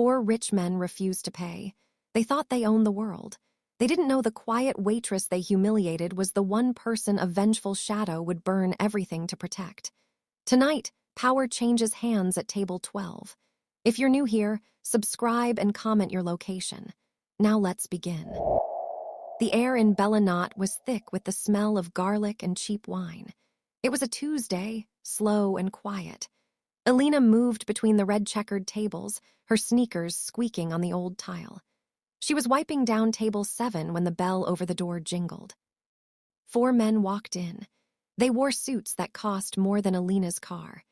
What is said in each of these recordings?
4 rich men refused to pay. They thought they owned the world. They didn't know the quiet waitress they humiliated was the one person a vengeful shadow would burn everything to protect. Tonight, power changes hands at table 12. If you're new here, subscribe and comment your location. Now let's begin. The air in Bellinot was thick with the smell of garlic and cheap wine. It was a Tuesday, slow and quiet. Alina moved between the red-checkered tables, her sneakers squeaking on the old tile. She was wiping down table 7 when the bell over the door jingled. 4 men walked in. They wore suits that cost more than Alina's car.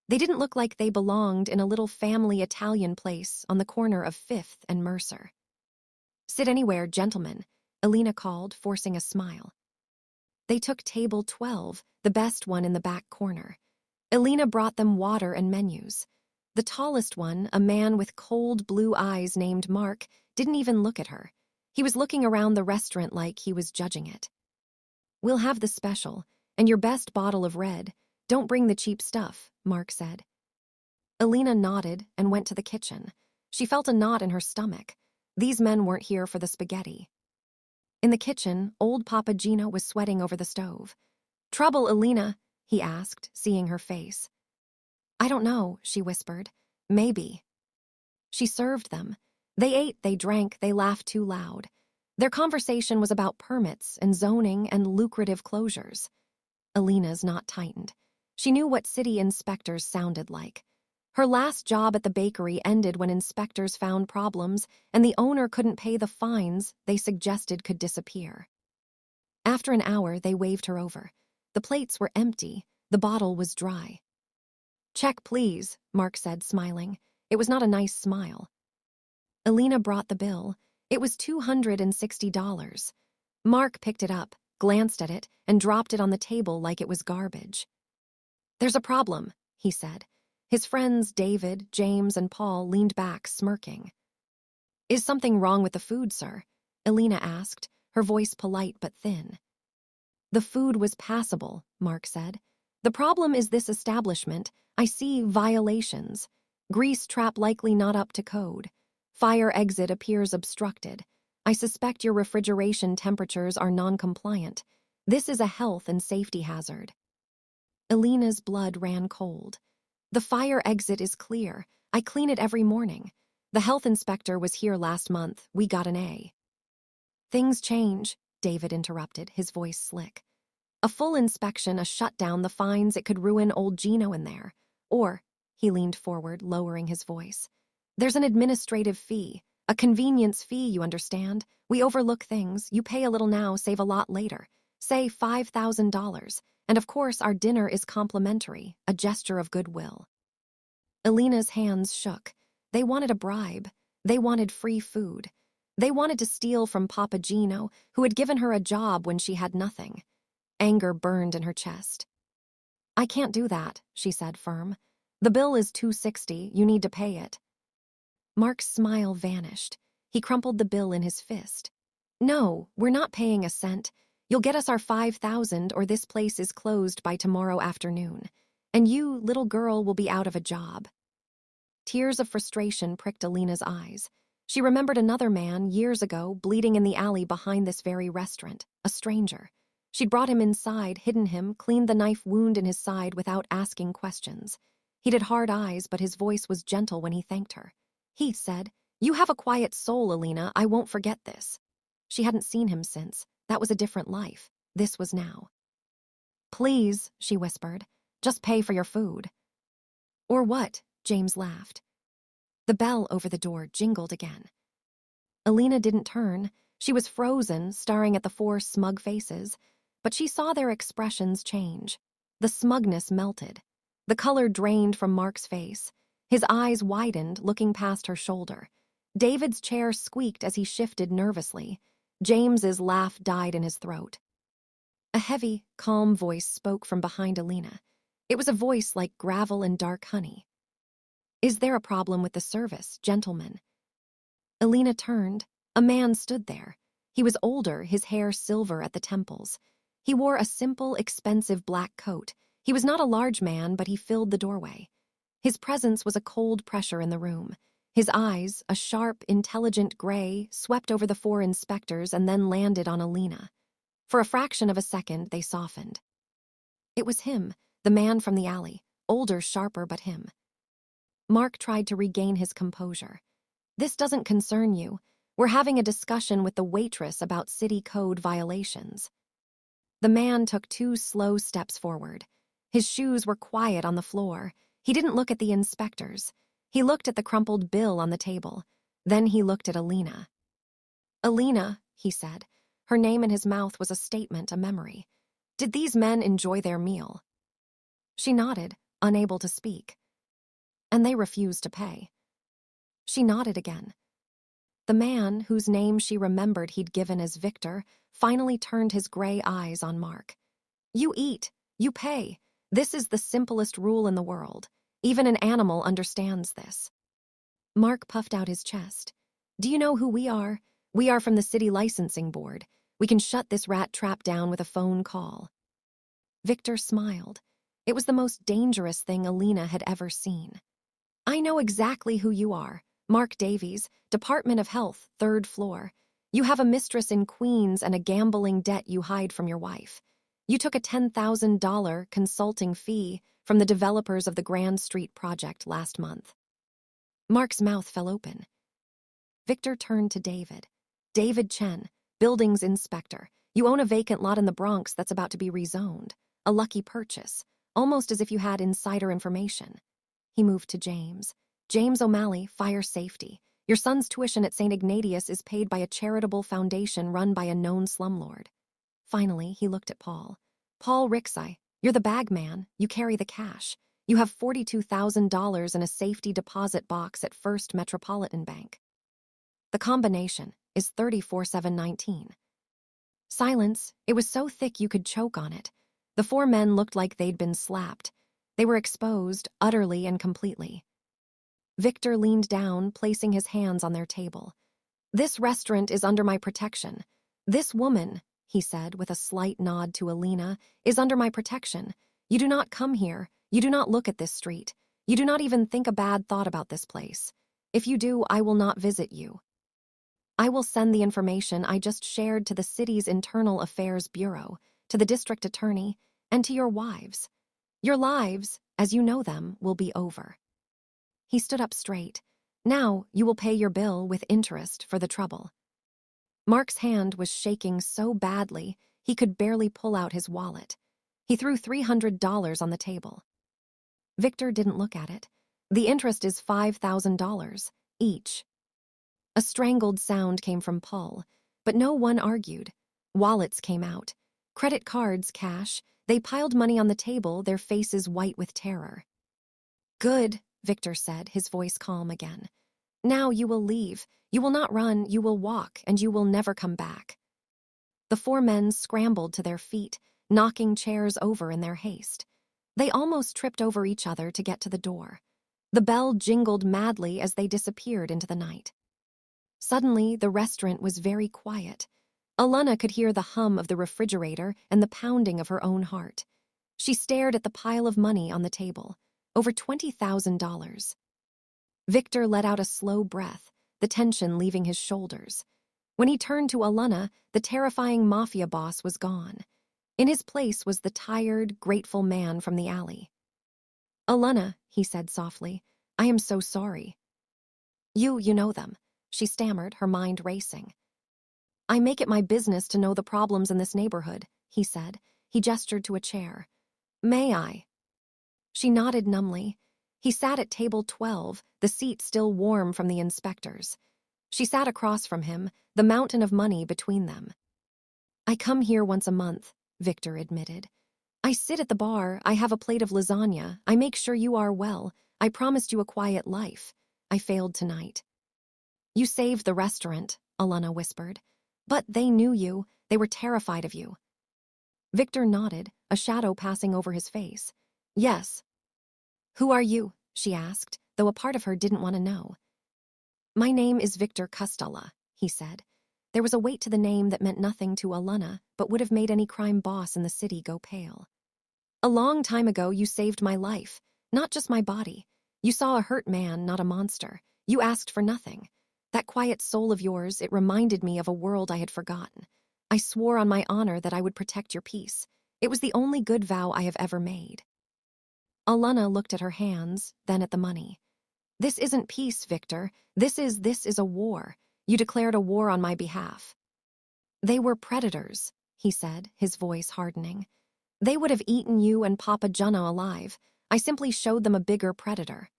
They didn't look like they belonged in a little family Italian place on the corner of 5th and Mercer. "Sit anywhere, gentlemen," Alina called, forcing a smile. They took table 12, the best one in the back corner. Alina brought them water and menus. The tallest one, a man with cold blue eyes named Mark, didn't even look at her. He was looking around the restaurant like he was judging it. "We'll have the special, and your best bottle of red. Don't bring the cheap stuff," Mark said. Alina nodded and went to the kitchen. She felt a knot in her stomach. These men weren't here for the spaghetti. In the kitchen, old Papa Gino was sweating over the stove. "Trouble, Alina?" he asked, seeing her face. "I don't know," she whispered. "Maybe." She served them. They ate, they drank, they laughed too loud. Their conversation was about permits and zoning and lucrative closures. Alina's knot tightened. She knew what city inspectors sounded like. Her last job at the bakery ended when inspectors found problems and the owner couldn't pay the fines they suggested could disappear. After an hour, they waved her over. The plates were empty. The bottle was dry. "Check, please," Mark said, smiling. It was not a nice smile. Alina brought the bill. It was $260. Mark picked it up, glanced at it, and dropped it on the table like it was garbage. "There's a problem," he said. His friends David, James, and Paul leaned back, smirking. "Is something wrong with the food, sir?" Alina asked, her voice polite but thin. "The food was passable," Mark said. "The problem is this establishment. I see violations. Grease trap likely not up to code. Fire exit appears obstructed. I suspect your refrigeration temperatures are non-compliant. This is a health and safety hazard." Alina's blood ran cold. "The fire exit is clear. I clean it every morning. The health inspector was here last month. We got an A." "Things change," David interrupted, his voice slick. "A full inspection, a shutdown, the fines, it could ruin old Gino in there. Or," he leaned forward, lowering his voice, "there's an administrative fee, a convenience fee, you understand? We overlook things. You pay a little now, save a lot later. Say $5,000. And of course, our dinner is complimentary, a gesture of goodwill." Alina's hands shook. They wanted a bribe. They wanted free food. They wanted to steal from Papa Gino, who had given her a job when she had nothing. Anger burned in her chest. "I can't do that," she said, firm. "The bill is $260. You need to pay it." Mark's smile vanished. He crumpled the bill in his fist. "No, we're not paying a cent. You'll get us our $5,000 or this place is closed by tomorrow afternoon. And you, little girl, will be out of a job." Tears of frustration pricked Alina's eyes. She remembered another man, years ago, bleeding in the alley behind this very restaurant, a stranger. She'd brought him inside, hidden him, cleaned the knife wound in his side without asking questions. He'd had hard eyes, but his voice was gentle when he thanked her. He said, "You have a quiet soul, Alina. I won't forget this." She hadn't seen him since. That was a different life. This was now. "Please," she whispered, "just pay for your food." "Or what?" James laughed. The bell over the door jingled again. Alina didn't turn. She was frozen, staring at the 4 smug faces, but she saw their expressions change. The smugness melted. The color drained from Mark's face. His eyes widened, looking past her shoulder. David's chair squeaked as he shifted nervously. James's laugh died in his throat. A heavy, calm voice spoke from behind Alina. It was a voice like gravel and dark honey. "Is there a problem with the service, gentlemen?" Alina turned. A man stood there. He was older, his hair silver at the temples. He wore a simple, expensive black coat. He was not a large man, but he filled the doorway. His presence was a cold pressure in the room. His eyes, a sharp, intelligent gray, swept over the four inspectors and then landed on Alina. For a fraction of a second, they softened. It was him, the man from the alley, older, sharper, but him. Mark tried to regain his composure. This doesn't concern you. We're having a discussion with the waitress about city code violations. The man took 2 slow steps forward. His shoes were quiet on the floor. He didn't look at the inspectors. He looked at the crumpled bill on the table. Then he looked at Alina. Alina, he said. Her name in his mouth was a statement, a memory. Did these men enjoy their meal? She nodded, unable to speak. And they refused to pay. She nodded again. The man, whose name she remembered he'd given as Victor, finally turned his gray eyes on Mark. You eat, you pay. This is the simplest rule in the world. Even an animal understands this. Mark puffed out his chest. Do you know who we are? We are from the city licensing board. We can shut this rat trap down with a phone call. Victor smiled. It was the most dangerous thing Alina had ever seen. I know exactly who you are. Mark Davies, Department of Health, 3rd floor. You have a mistress in Queens and a gambling debt you hide from your wife. You took a $10,000 consulting fee from the developers of the Grand Street project last month. Mark's mouth fell open. Victor turned to David. David Chen, buildings inspector. You own a vacant lot in the Bronx that's about to be rezoned. A lucky purchase, almost as if you had insider information. He moved to James. James O'Malley, fire safety. Your son's tuition at St. Ignatius is paid by a charitable foundation run by a known slumlord. Finally, he looked at Paul. Paul Rixey, you're the bag man. You carry the cash. You have $42,000 in a safety deposit box at First Metropolitan Bank. The combination is 34,719. Silence. It was so thick you could choke on it. The 4 men looked like they'd been slapped. They were exposed, utterly and completely. Victor leaned down, placing his hands on their table. This restaurant is under my protection. This woman, he said with a slight nod to Alina, is under my protection. You do not come here. You do not look at this street. You do not even think a bad thought about this place. If you do, I will not visit you. I will send the information I just shared to the city's Internal Affairs Bureau, to the district attorney, and to your wives. Your lives, as you know them, will be over. He stood up straight. Now you will pay your bill with interest for the trouble. Mark's hand was shaking so badly he could barely pull out his wallet. He threw $300 on the table. Victor didn't look at it. The interest is $5,000 each. A strangled sound came from Paul, but no one argued. Wallets came out. Credit cards, cash. They piled money on the table, their faces white with terror. Good, Victor said, his voice calm again. Now you will leave. You will not run, you will walk, and you will never come back. The 4 men scrambled to their feet, knocking chairs over in their haste. They almost tripped over each other to get to the door. The bell jingled madly as they disappeared into the night. Suddenly, the restaurant was very quiet. Alana could hear the hum of the refrigerator and the pounding of her own heart. She stared at the pile of money on the table, over $20,000. Victor let out a slow breath, the tension leaving his shoulders. When he turned to Alana, the terrifying Mafia boss was gone. In his place was the tired, grateful man from the alley. Alana, he said softly, I am so sorry. You know them, she stammered, her mind racing. I make it my business to know the problems in this neighborhood, he said. He gestured to a chair. May I? She nodded numbly. He sat at table 12, the seat still warm from the inspectors. She sat across from him, the mountain of money between them. I come here once a month, Victor admitted. I sit at the bar, I have a plate of lasagna, I make sure you are well. I promised you a quiet life. I failed tonight. You saved the restaurant, Alana whispered. But they knew you. They were terrified of you. Victor nodded, a shadow passing over his face. Yes. Who are you? She asked, though a part of her didn't want to know. My name is Victor Costella, he said. There was a weight to the name that meant nothing to Alana, but would have made any crime boss in the city go pale. A long time ago, you saved my life, not just my body. You saw a hurt man, not a monster. You asked for nothing. That quiet soul of yours, it reminded me of a world I had forgotten. I swore on my honor that I would protect your peace. It was the only good vow I have ever made." Alana looked at her hands, then at the money. "This isn't peace, Victor. This is a war. You declared a war on my behalf." "They were predators," he said, his voice hardening. "They would have eaten you and Papa Junna alive. I simply showed them a bigger predator."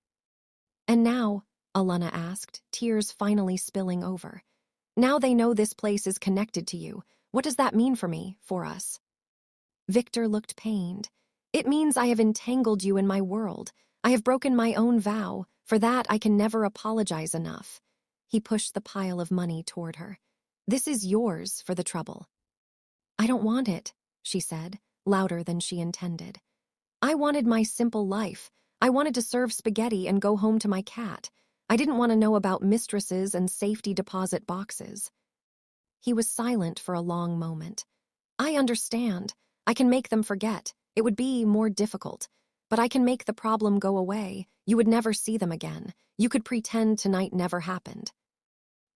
"And now," Alana asked, tears finally spilling over, "now they know this place is connected to you. What does that mean for me, for us?" Victor looked pained. "It means I have entangled you in my world. I have broken my own vow. For that, I can never apologize enough." He pushed the pile of money toward her. "This is yours for the trouble." "I don't want it," she said, louder than she intended. "I wanted my simple life. I wanted to serve spaghetti and go home to my cat. I didn't want to know about mistresses and safety deposit boxes." He was silent for a long moment. "I understand. I can make them forget. It would be more difficult. But I can make the problem go away. You would never see them again. You could pretend tonight never happened."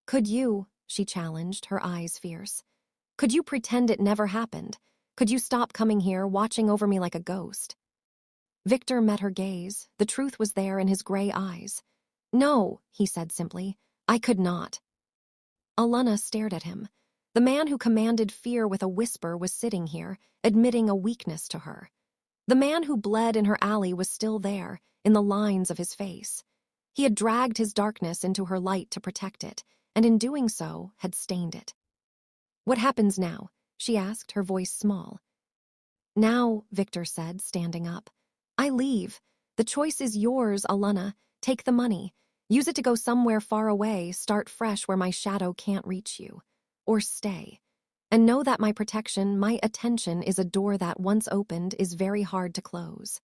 "Could you?" she challenged, her eyes fierce. "Could you pretend it never happened? Could you stop coming here, watching over me like a ghost?" Victor met her gaze. The truth was there in his gray eyes. "No," he said simply. "I could not." Alana stared at him. The man who commanded fear with a whisper was sitting here, admitting a weakness to her. The man who bled in her alley was still there, in the lines of his face. He had dragged his darkness into her light to protect it, and in doing so, had stained it. "What happens now?" she asked, her voice small. "Now," Victor said, standing up, "I leave. The choice is yours, Alana. Take the money. Use it to go somewhere far away, start fresh where my shadow can't reach you. Or stay. And know that my protection, my attention is a door that, once opened, is very hard to close."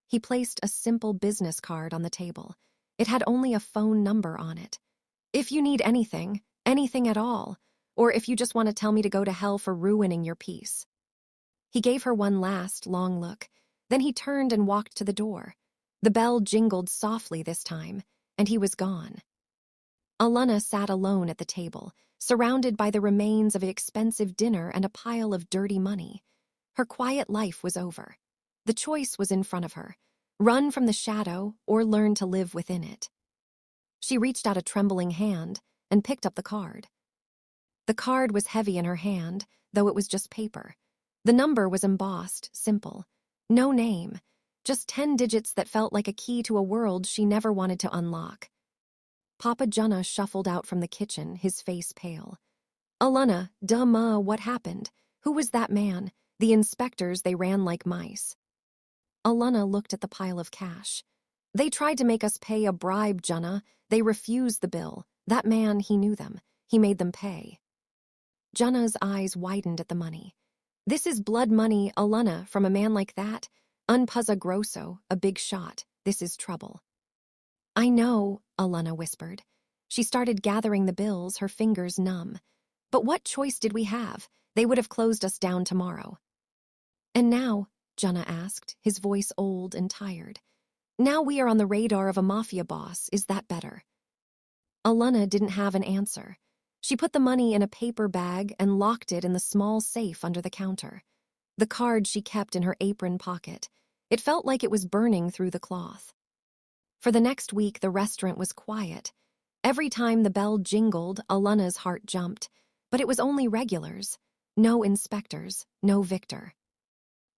He placed a simple business card on the table. It had only a phone number on it. "If you need anything, anything at all, or if you just want to tell me to go to hell for ruining your peace." He gave her one last, long look. Then he turned and walked to the door. The bell jingled softly this time, and he was gone. Alana sat alone at the table, surrounded by the remains of an expensive dinner and a pile of dirty money. Her quiet life was over. The choice was in front of her: run from the shadow or learn to live within it. She reached out a trembling hand and picked up the card. The card was heavy in her hand, though it was just paper. The number was embossed, simple. No name, just 10 digits that felt like a key to a world she never wanted to unlock. Papa Junna shuffled out from the kitchen, his face pale. "Alana, duh, what happened? Who was that man? The inspectors, they ran like mice." Alana looked at the pile of cash. "They tried to make us pay a bribe, Junna. They refused the bill. That man, he knew them. He made them pay." Junna's eyes widened at the money. "This is blood money, Alana, from a man like that. Unpuzza grosso, a big shot. This is trouble." "I know," Alana whispered. She started gathering the bills, her fingers numb. "But what choice did we have? They would have closed us down tomorrow." "And now," Junna asked, his voice old and tired, "now we are on the radar of a mafia boss. Is that better?" Alana didn't have an answer. She put the money in a paper bag and locked it in the small safe under the counter. The card she kept in her apron pocket. It felt like it was burning through the cloth. For the next week, the restaurant was quiet. Every time the bell jingled, Alana's heart jumped. But it was only regulars. No inspectors, no Victor.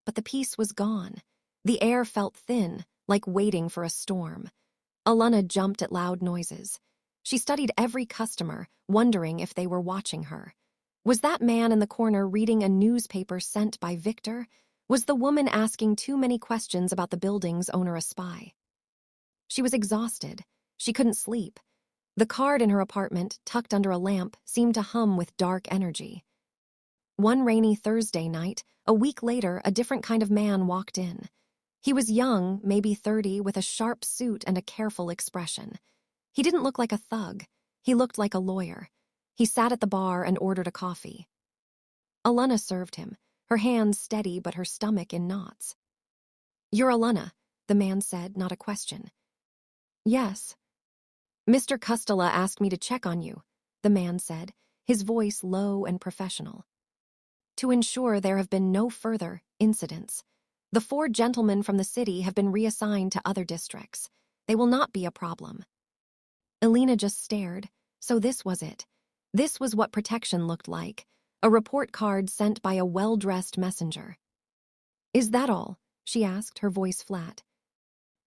But the peace was gone. The air felt thin, like waiting for a storm. Alana jumped at loud noises. She studied every customer, wondering if they were watching her. Was that man in the corner reading a newspaper sent by Victor? Was the woman asking too many questions about the building's owner a spy? She was exhausted. She couldn't sleep. The card in her apartment, tucked under a lamp, seemed to hum with dark energy. One rainy Thursday night, a week later, a different kind of man walked in. He was young, maybe 30, with a sharp suit and a careful expression. He didn't look like a thug. He looked like a lawyer. He sat at the bar and ordered a coffee. Alana served him, her hands steady but her stomach in knots. "You're Alana," the man said, not a question. "Yes." Mr. Custela asked me to check on you, the man said, his voice low and professional. To ensure there have been no further incidents. The 4 gentlemen from the city have been reassigned to other districts. They will not be a problem. Elena just stared. So this was it. This was what protection looked like. A report card sent by a well-dressed messenger. Is that all? She asked, her voice flat.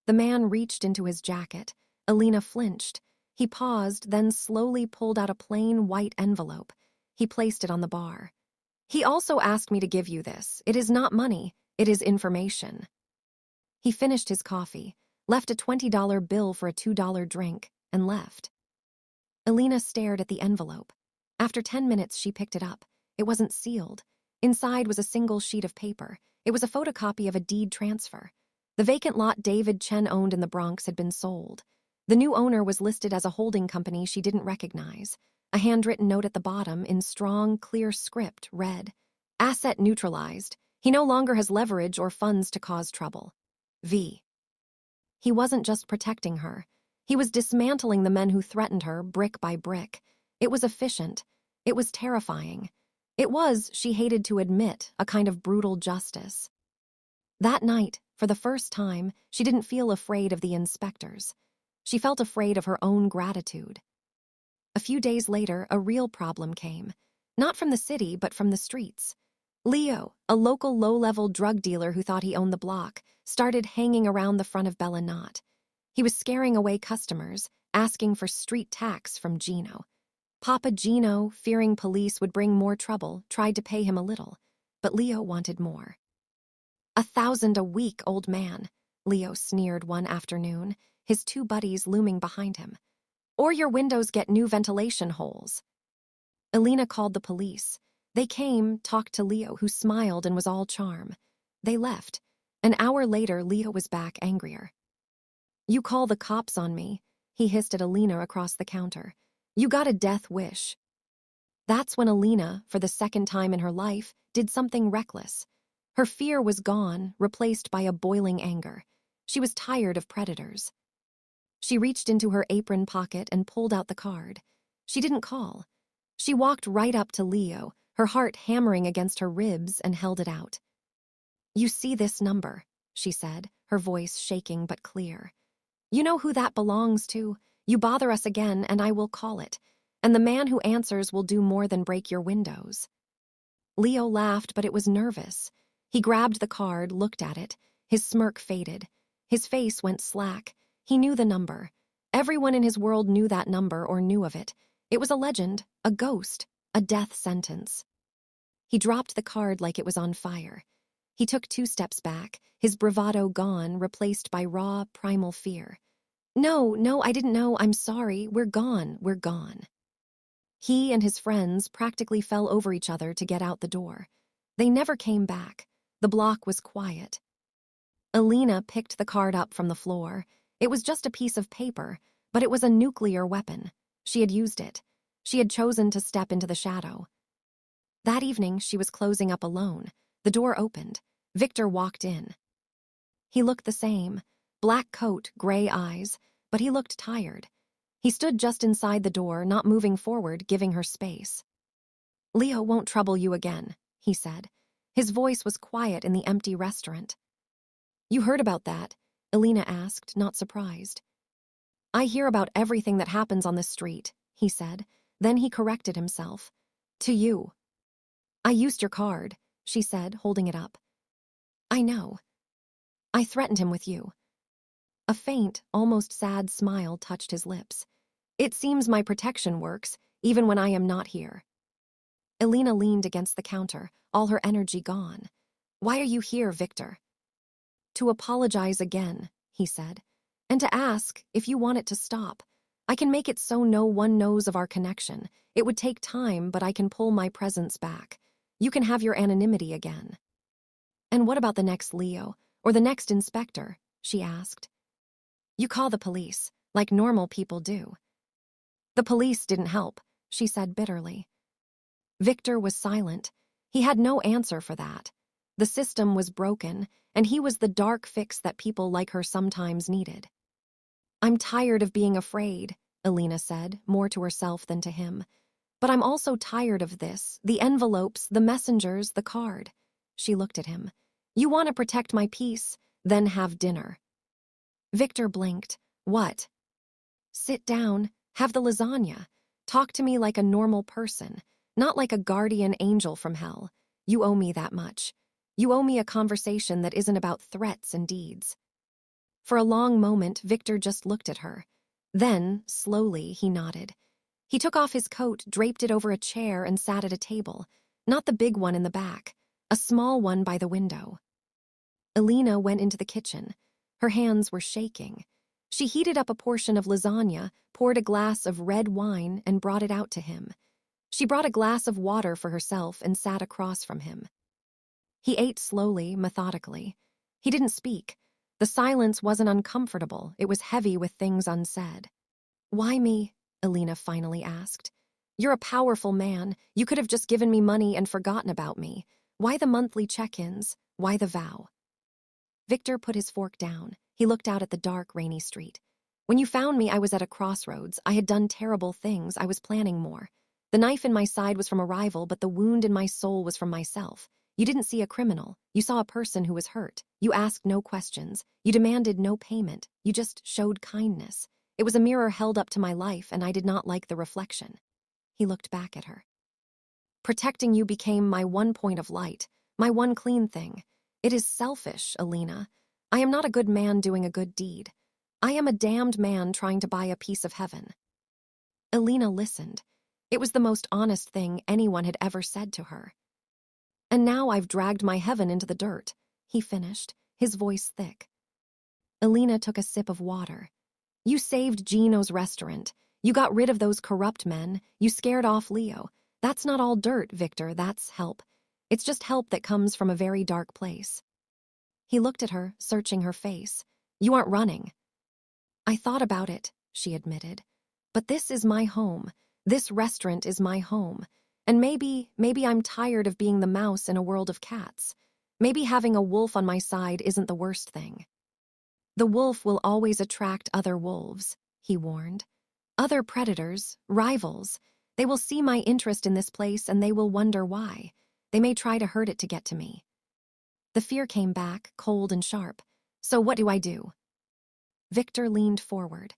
The man reached into his jacket. Elena flinched. He paused, then slowly pulled out a plain white envelope. He placed it on the bar. He also asked me to give you this. It is not money. It is information. He finished his coffee, left a $20 bill for a $2 drink, and left. Elena stared at the envelope. After 10 minutes, she picked it up. It wasn't sealed. Inside was a single sheet of paper. It was a photocopy of a deed transfer. The vacant lot David Chen owned in the Bronx had been sold. The new owner was listed as a holding company she didn't recognize. A handwritten note at the bottom, in strong, clear script, read, "Asset neutralized. He no longer has leverage or funds to cause trouble. V." He wasn't just protecting her. He was dismantling the men who threatened her, brick by brick. It was efficient. It was terrifying. It was, she hated to admit, a kind of brutal justice. That night, for the first time, she didn't feel afraid of the inspectors. She felt afraid of her own gratitude. A few days later, a real problem came. Not from the city, but from the streets. Leo, a local low-level drug dealer who thought he owned the block, started hanging around the front of Bella Knot. He was scaring away customers, asking for street tax from Gino. Papa Gino, fearing police would bring more trouble, tried to pay him a little, but Leo wanted more. $1,000 a week, old man, Leo sneered one afternoon, his 2 buddies looming behind him. Or your windows get new ventilation holes. Elena called the police. They came, talked to Leo, who smiled and was all charm. They left. An hour later, Leo was back, angrier. You call the cops on me, he hissed at Elena across the counter. You got a death wish. That's when Elena, for the second time in her life, did something reckless. Her fear was gone, replaced by a boiling anger. She was tired of predators. She reached into her apron pocket and pulled out the card. She didn't call. She walked right up to Leo, her heart hammering against her ribs, and held it out. You see this number, she said, her voice shaking but clear. You know who that belongs to. You bother us again, and I will call it. And the man who answers will do more than break your windows. Leo laughed, but it was nervous. He grabbed the card, looked at it. His smirk faded. His face went slack. He knew the number. Everyone in his world knew that number or knew of it. It was a legend, a ghost, a death sentence. He dropped the card like it was on fire. He took 2 steps back, his bravado gone, replaced by raw, primal fear. No, I didn't know. I'm sorry. We're gone. He and his friends practically fell over each other to get out the door. They never came back. The block was quiet. Elena picked the card up from the floor. It was just a piece of paper, but it was a nuclear weapon. She had used it. She had chosen to step into the shadow. That evening, she was closing up alone. The door opened. Victor walked in. He looked the same. Black coat, gray eyes, but he looked tired. He stood just inside the door, not moving forward, giving her space. Leo won't trouble you again, he said. His voice was quiet in the empty restaurant. You heard about that? Elena asked, not surprised. I hear about everything that happens on the street, he said. Then he corrected himself. To you. I used your card, she said, holding it up. I know. I threatened him with you. A faint, almost sad smile touched his lips. It seems my protection works, even when I am not here. Elena leaned against the counter, all her energy gone. Why are you here, Victor? To apologize again, he said, and to ask if you want it to stop. I can make it so no one knows of our connection. It would take time, but I can pull my presence back. You can have your anonymity again. And what about the next Leo, or the next inspector? She asked. You call the police, like normal people do. The police didn't help, she said bitterly. Victor was silent. He had no answer for that. The system was broken, and he was the dark fix that people like her sometimes needed. I'm tired of being afraid, Alina said, more to herself than to him. But I'm also tired of this, the envelopes, the messengers, the card. She looked at him. You want to protect my peace? Then have dinner. Victor blinked. What? Sit down, have the lasagna. Talk to me like a normal person, not like a guardian angel from hell. You owe me that much. You owe me a conversation that isn't about threats and deeds. For a long moment, Victor just looked at her. Then, slowly, he nodded. He took off his coat, draped it over a chair, and sat at a table. Not the big one in the back, a small one by the window. Alina went into the kitchen. Her hands were shaking. She heated up a portion of lasagna, poured a glass of red wine, and brought it out to him. She brought a glass of water for herself and sat across from him. He ate slowly, methodically. He didn't speak. The silence wasn't uncomfortable, it was heavy with things unsaid. Why me? Alina finally asked. You're a powerful man. You could have just given me money and forgotten about me. Why the monthly check-ins? Why the vow? Victor put his fork down. He looked out at the dark, rainy street. When you found me, I was at a crossroads. I had done terrible things. I was planning more. The knife in my side was from a rival, but the wound in my soul was from myself. You didn't see a criminal. You saw a person who was hurt. You asked no questions. You demanded no payment. You just showed kindness. It was a mirror held up to my life, and I did not like the reflection. He looked back at her. Protecting you became my one point of light, my one clean thing. It is selfish, Alina. I am not a good man doing a good deed. I am a damned man trying to buy a piece of heaven. Alina listened. It was the most honest thing anyone had ever said to her. And now I've dragged my heaven into the dirt, he finished, his voice thick. Alina took a sip of water. You saved Gino's restaurant. You got rid of those corrupt men. You scared off Leo. That's not all dirt, Victor, that's help. It's just help that comes from a very dark place. He looked at her, searching her face. You aren't running. I thought about it, she admitted. But this is my home. This restaurant is my home. And maybe I'm tired of being the mouse in a world of cats. Maybe having a wolf on my side isn't the worst thing. The wolf will always attract other wolves, he warned. Other predators, rivals. They will see my interest in this place and they will wonder why. They may try to hurt it to get to me. The fear came back, cold and sharp. So what do I do? Victor leaned forward.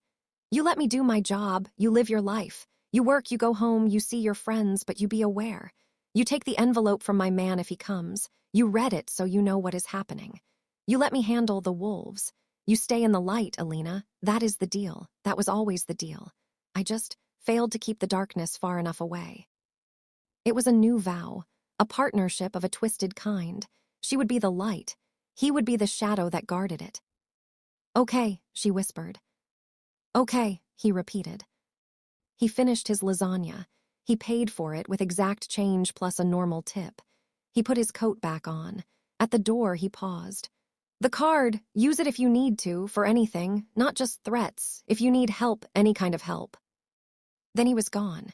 You let me do my job, you live your life. You work, you go home, you see your friends, but you be aware. You take the envelope from my man if he comes. You read it so you know what is happening. You let me handle the wolves. You stay in the light, Alina. That is the deal. That was always the deal. I just failed to keep the darkness far enough away. It was a new vow, a partnership of a twisted kind. She would be the light. He would be the shadow that guarded it. Okay, she whispered. Okay, he repeated. He finished his lasagna. He paid for it with exact change plus a normal tip. He put his coat back on. At the door, he paused. The card, use it if you need to, for anything, not just threats, if you need help, any kind of help. Then he was gone.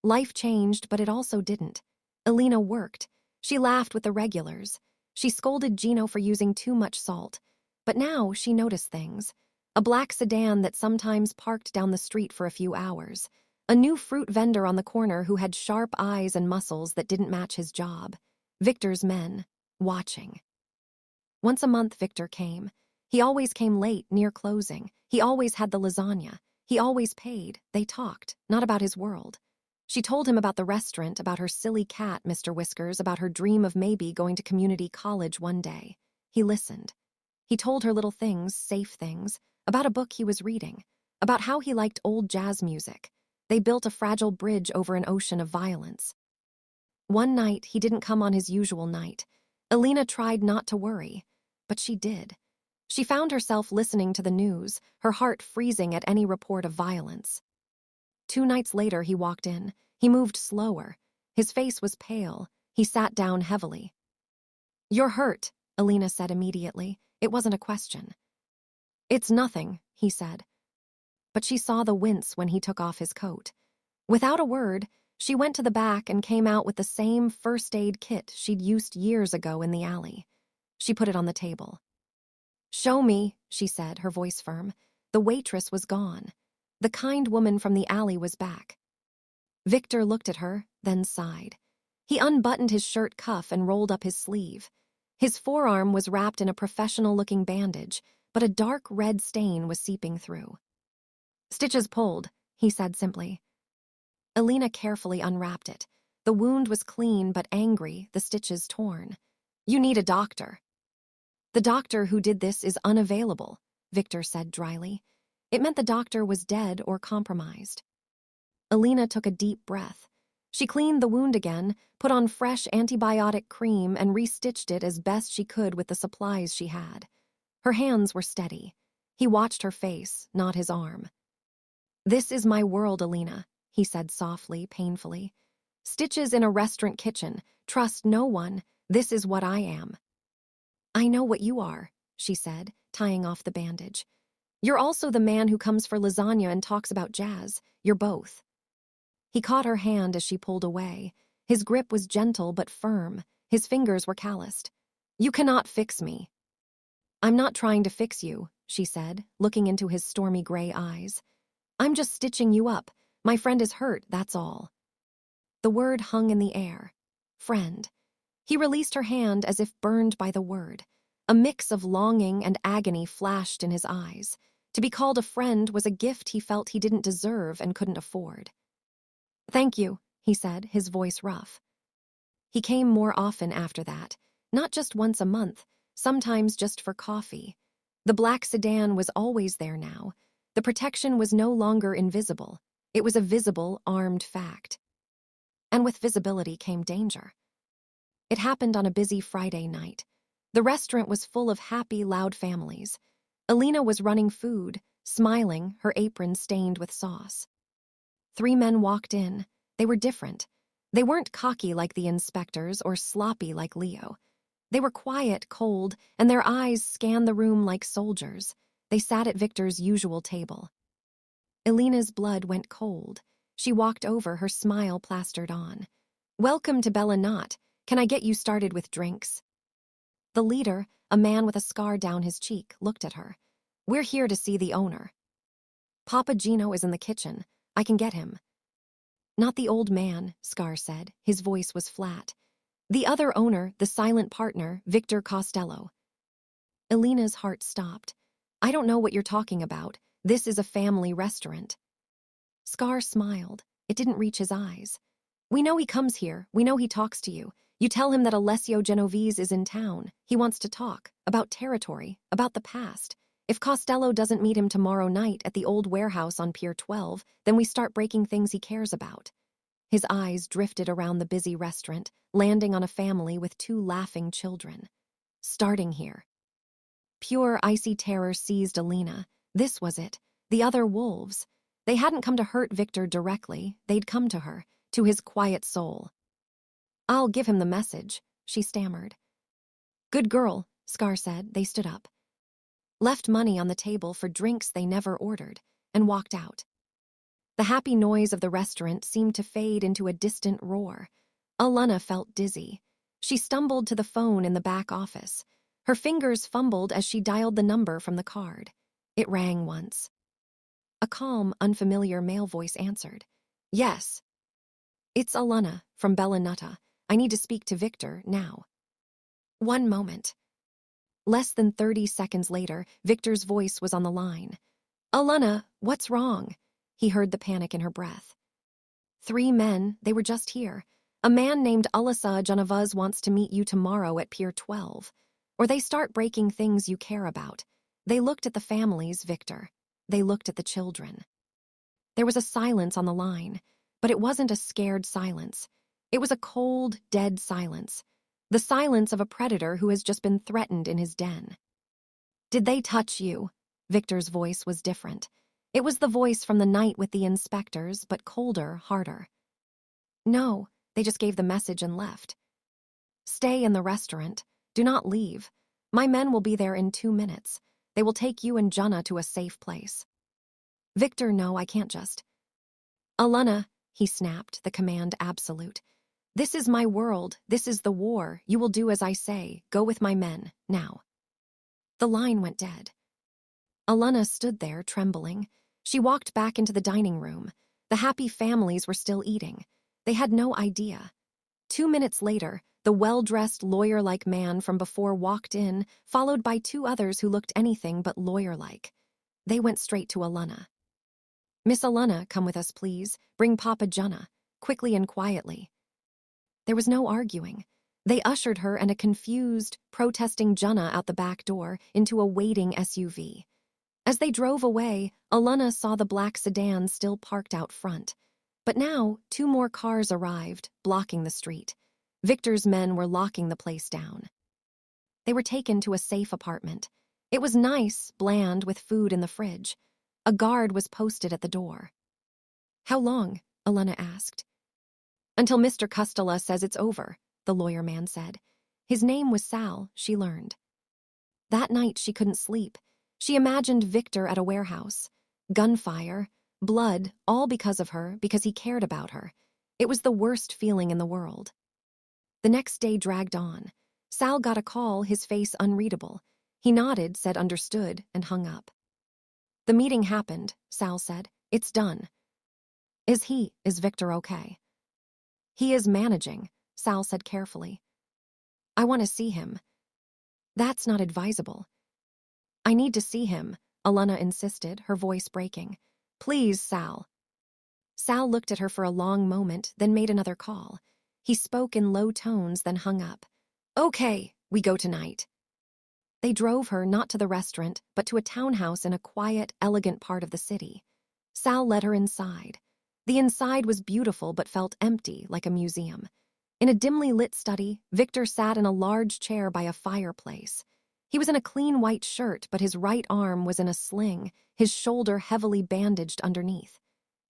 Life changed, but it also didn't. Alina worked. She laughed with the regulars. She scolded Gino for using too much salt. But now she noticed things. A black sedan that sometimes parked down the street for a few hours. A new fruit vendor on the corner who had sharp eyes and muscles that didn't match his job. Victor's men, watching. Once a month, Victor came. He always came late, near closing. He always had the lasagna. He always paid. They talked, not about his world. She told him about the restaurant, about her silly cat, Mr. Whiskers, about her dream of maybe going to community college one day. He listened. He told her little things, safe things, about a book he was reading, about how he liked old jazz music. They built a fragile bridge over an ocean of violence. One night, he didn't come on his usual night. Alina tried not to worry, but she did. She found herself listening to the news, her heart freezing at any report of violence. 2 nights later, he walked in. He moved slower. His face was pale. He sat down heavily. You're hurt, Alina said immediately. It wasn't a question. It's nothing, he said. But she saw the wince when he took off his coat. Without a word, she went to the back and came out with the same first aid kit she'd used years ago in the alley. She put it on the table. Show me, she said, her voice firm. The waitress was gone. The kind woman from the alley was back. Victor looked at her, then sighed. He unbuttoned his shirt cuff and rolled up his sleeve. His forearm was wrapped in a professional-looking bandage, but a dark red stain was seeping through. "Stitches pulled," he said simply. Alina carefully unwrapped it. The wound was clean but angry, the stitches torn. "You need a doctor." "The doctor who did this is unavailable," Victor said dryly. It meant the doctor was dead or compromised. Alina took a deep breath. She cleaned the wound again, put on fresh antibiotic cream, and restitched it as best she could with the supplies she had. Her hands were steady. He watched her face, not his arm. "This is my world, Alina," he said softly, painfully. "Stitches in a restaurant kitchen. Trust no one. This is what I am." "I know what you are," she said, tying off the bandage. "You're also the man who comes for lasagna and talks about jazz. You're both." He caught her hand as she pulled away. His grip was gentle but firm. His fingers were calloused. "You cannot fix me." "I'm not trying to fix you," she said, looking into his stormy gray eyes. "I'm just stitching you up. My friend is hurt, that's all." The word hung in the air. Friend. He released her hand as if burned by the word. A mix of longing and agony flashed in his eyes. To be called a friend was a gift he felt he didn't deserve and couldn't afford. "Thank you," he said, his voice rough. He came more often after that, not just once a month, sometimes just for coffee. The black sedan was always there now. The protection was no longer invisible. It was a visible, armed fact. And with visibility came danger. It happened on a busy Friday night. The restaurant was full of happy, loud families. Alina was running food, smiling, her apron stained with sauce. 3 men walked in. They were different. They weren't cocky like the inspectors or sloppy like Leo. They were quiet, cold, and their eyes scanned the room like soldiers. They sat at Victor's usual table. Alina's blood went cold. She walked over, her smile plastered on. "Welcome to Bella Knot. Can I get you started with drinks?" The leader, a man with a scar down his cheek, looked at her. "We're here to see the owner." "Papa Gino is in the kitchen. I can get him." "Not the old man," Scar said. His voice was flat. "The other owner, the silent partner, Victor Costello." Alina's heart stopped. "I don't know what you're talking about. This is a family restaurant." Scar smiled. It didn't reach his eyes. "We know he comes here. We know he talks to you. You tell him that Alessio Genovese is in town. He wants to talk. About territory. About the past. If Costello doesn't meet him tomorrow night at the old warehouse on Pier 12, then we start breaking things he cares about." His eyes drifted around the busy restaurant, landing on a family with 2 laughing children. Starting here. Pure icy terror seized Alina. This was it. The other wolves. They hadn't come to hurt Victor directly. They'd come to her, to his quiet soul. "I'll give him the message," she stammered. "Good girl," Scar said. They stood up, left money on the table for drinks they never ordered, and walked out. The happy noise of the restaurant seemed to fade into a distant roar. Alana felt dizzy. She stumbled to the phone in the back office. Her fingers fumbled as she dialed the number from the card. It rang once. A calm, unfamiliar male voice answered. "Yes." "It's Alana, from Bella Nutta. I need to speak to Victor, now." "1 moment." Less than 30 seconds later, Victor's voice was on the line. "Alana, what's wrong?" He heard the panic in her breath. 3 men, they were just here. "A man named Alessa Genovese wants to meet you tomorrow at Pier 12. Or they start breaking things you care about." They looked at the families, Victor. They looked at the children. There was a silence on the line, but it wasn't a scared silence. It was a cold, dead silence. The silence of a predator who has just been threatened in his den. "Did they touch you?" Victor's voice was different. It was the voice from the night with the inspectors, but colder, harder. "No, they just gave the message and left." "Stay in the restaurant. Do not leave. My men will be there in 2 minutes. They will take you and Jana to a safe place." "Victor, no, I can't just." "Alana," he snapped, the command absolute. "This is my world. This is the war. You will do as I say. Go with my men, now." The line went dead. Alana stood there, trembling. She walked back into the dining room. The happy families were still eating. They had no idea. 2 minutes later, the well-dressed lawyer-like man from before walked in, followed by two others who looked anything but lawyer-like. They went straight to Alana. "Miss Alana, come with us, please. Bring Papa Junna," quickly and quietly. There was no arguing. They ushered her and a confused, protesting Junna out the back door into a waiting SUV. As they drove away, Alana saw the black sedan still parked out front. But now, two more cars arrived, blocking the street. Victor's men were locking the place down. They were taken to a safe apartment. It was nice, bland, with food in the fridge. A guard was posted at the door. "How long?" Alana asked. "Until Mr. Custela says it's over," the lawyer man said. His name was Sal, she learned. That night she couldn't sleep. She imagined Victor at a warehouse. Gunfire, blood, all because of her, because he cared about her. It was the worst feeling in the world. The next day dragged on. Sal got a call, his face unreadable. He nodded, said understood, and hung up. "The meeting happened," Sal said. "It's done." Is Victor okay?" "He is managing," Sal said carefully. "I want to see him." "That's not advisable." "I need to see him," Alana insisted, her voice breaking. "Please, Sal." Sal looked at her for a long moment, then made another call. He spoke in low tones, then hung up. "Okay, we go tonight." They drove her not to the restaurant, but to a townhouse in a quiet, elegant part of the city. Sal led her inside. The inside was beautiful but felt empty, like a museum. In a dimly lit study, Victor sat in a large chair by a fireplace. He was in a clean white shirt, but his right arm was in a sling, his shoulder heavily bandaged underneath.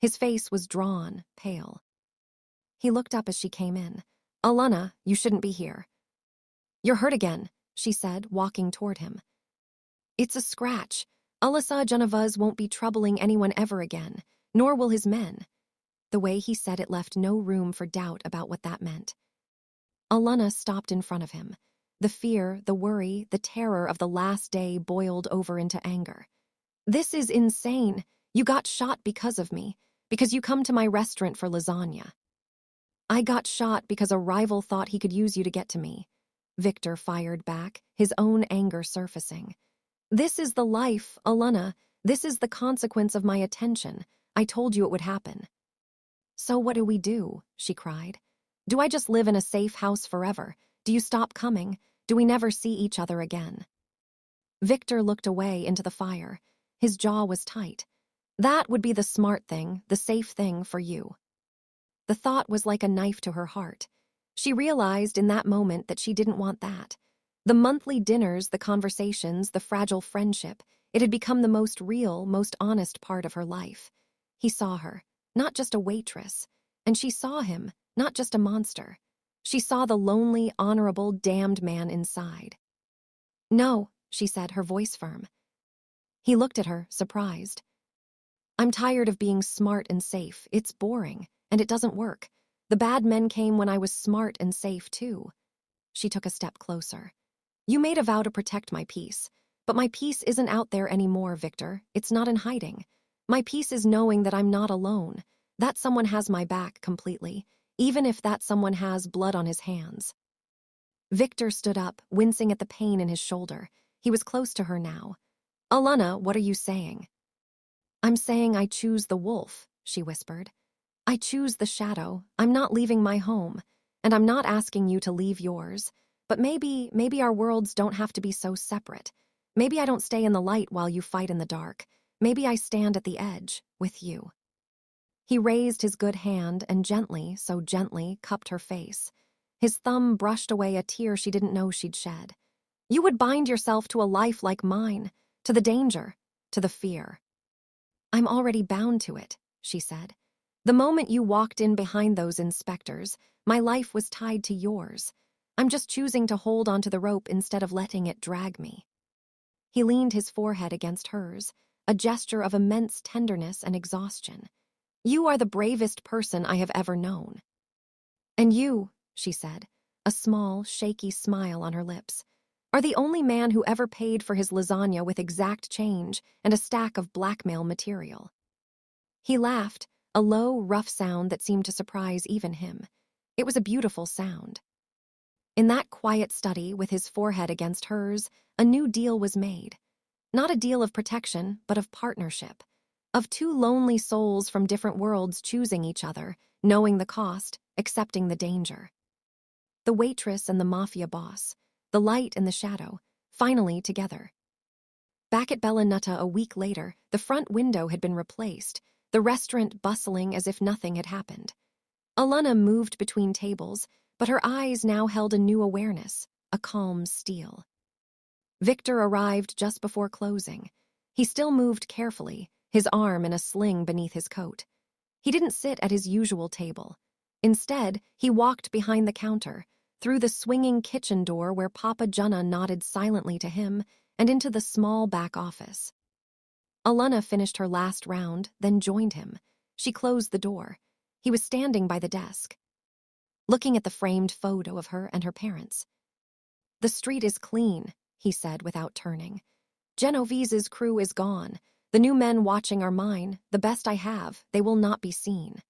His face was drawn, pale. He looked up as she came in. "Alana, you shouldn't be here." "You're hurt again," she said, walking toward him. "It's a scratch. Alasa Janavaz won't be troubling anyone ever again, nor will his men." The way he said it left no room for doubt about what that meant. Alana stopped in front of him. The fear, the worry, the terror of the last day boiled over into anger. "This is insane. You got shot because of me, because you come to my restaurant for lasagna." "I got shot because a rival thought he could use you to get to me," Victor fired back, his own anger surfacing. "This is the life, Alana. This is the consequence of my attention. I told you it would happen." "So what do we do?" she cried. "Do I just live in a safe house forever? Do you stop coming? Do we never see each other again?" Victor looked away into the fire. His jaw was tight. "That would be the smart thing, the safe thing for you." The thought was like a knife to her heart. She realized in that moment that she didn't want that. The monthly dinners, the conversations, the fragile friendship, it had become the most real, most honest part of her life. He saw her, not just a waitress, and she saw him, not just a monster. She saw the lonely, honorable, damned man inside. "No," she said, her voice firm. He looked at her, surprised. "I'm tired of being smart and safe. It's boring, and it doesn't work. The bad men came when I was smart and safe, too." She took a step closer. "You made a vow to protect my peace, but my peace isn't out there anymore, Victor. It's not in hiding. My peace is knowing that I'm not alone, that someone has my back completely, even if that someone has blood on his hands." Victor stood up, wincing at the pain in his shoulder. He was close to her now. "Alana, what are you saying?" "I'm saying I choose the wolf," she whispered. "I choose the shadow. I'm not leaving my home, and I'm not asking you to leave yours. But maybe our worlds don't have to be so separate. Maybe I don't stay in the light while you fight in the dark. Maybe I stand at the edge, with you." He raised his good hand and gently, so gently, cupped her face. His thumb brushed away a tear she didn't know she'd shed. "You would bind yourself to a life like mine, to the danger, to the fear." "I'm already bound to it," she said. "The moment you walked in behind those inspectors, my life was tied to yours. I'm just choosing to hold onto the rope instead of letting it drag me." He leaned his forehead against hers, a gesture of immense tenderness and exhaustion. "You are the bravest person I have ever known." "And you," she said, a small, shaky smile on her lips, "are the only man who ever paid for his lasagna with exact change and a stack of blackmail material." He laughed, a low, rough sound that seemed to surprise even him. It was a beautiful sound. In that quiet study, with his forehead against hers, a new deal was made. Not a deal of protection, but of partnership. Of two lonely souls from different worlds choosing each other, knowing the cost, accepting the danger. The waitress and the mafia boss, the light and the shadow, finally together. Back at Bella Nutta a week later, the front window had been replaced, the restaurant bustling as if nothing had happened. Alana moved between tables, but her eyes now held a new awareness, a calm steel. Victor arrived just before closing. He still moved carefully, his arm in a sling beneath his coat. He didn't sit at his usual table. Instead, he walked behind the counter, through the swinging kitchen door where Papa Junna nodded silently to him, and into the small back office. Alana finished her last round, then joined him. She closed the door. He was standing by the desk, looking at the framed photo of her and her parents. "The street is clean," he said without turning. "Genovese's crew is gone. The new men watching are mine, the best I have. They will not be seen."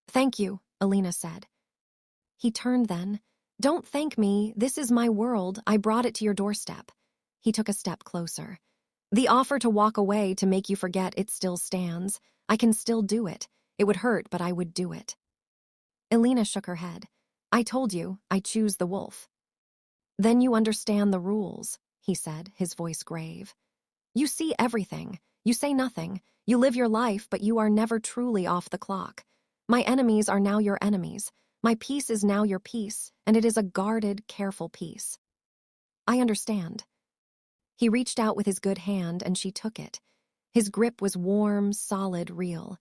"Thank you," Alina said. He turned then. "Don't thank me. This is my world. I brought it to your doorstep." He took a step closer. "The offer to walk away to make you forget it still stands. I can still do it. It would hurt, but I would do it." Elena shook her head. "I told you, I choose the wolf." "Then you understand the rules," he said, his voice grave. "You see everything. You say nothing. You live your life, but you are never truly off the clock. My enemies are now your enemies. My peace is now your peace, and it is a guarded, careful peace." "I understand." He reached out with his good hand, and she took it. His grip was warm, solid, real.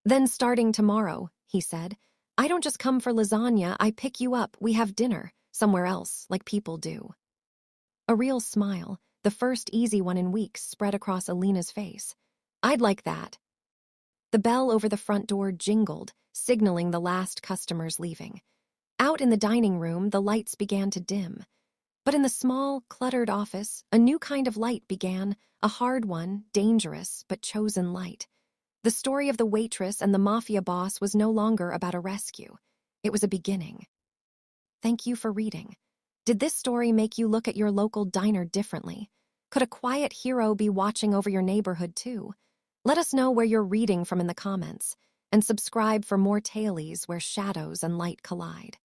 "Then starting tomorrow," he said, "I don't just come for lasagna, I pick you up, we have dinner, somewhere else, like people do." A real smile, the first easy one in weeks, spread across Alina's face. "I'd like that." The bell over the front door jingled, signaling the last customers leaving. Out in the dining room, the lights began to dim. But in the small, cluttered office, a new kind of light began, a hard one, dangerous, but chosen light. The story of the waitress and the mafia boss was no longer about a rescue. It was a beginning. Thank you for reading. Did this story make you look at your local diner differently? Could a quiet hero be watching over your neighborhood too? Let us know where you're reading from in the comments, and subscribe for more tailies where shadows and light collide.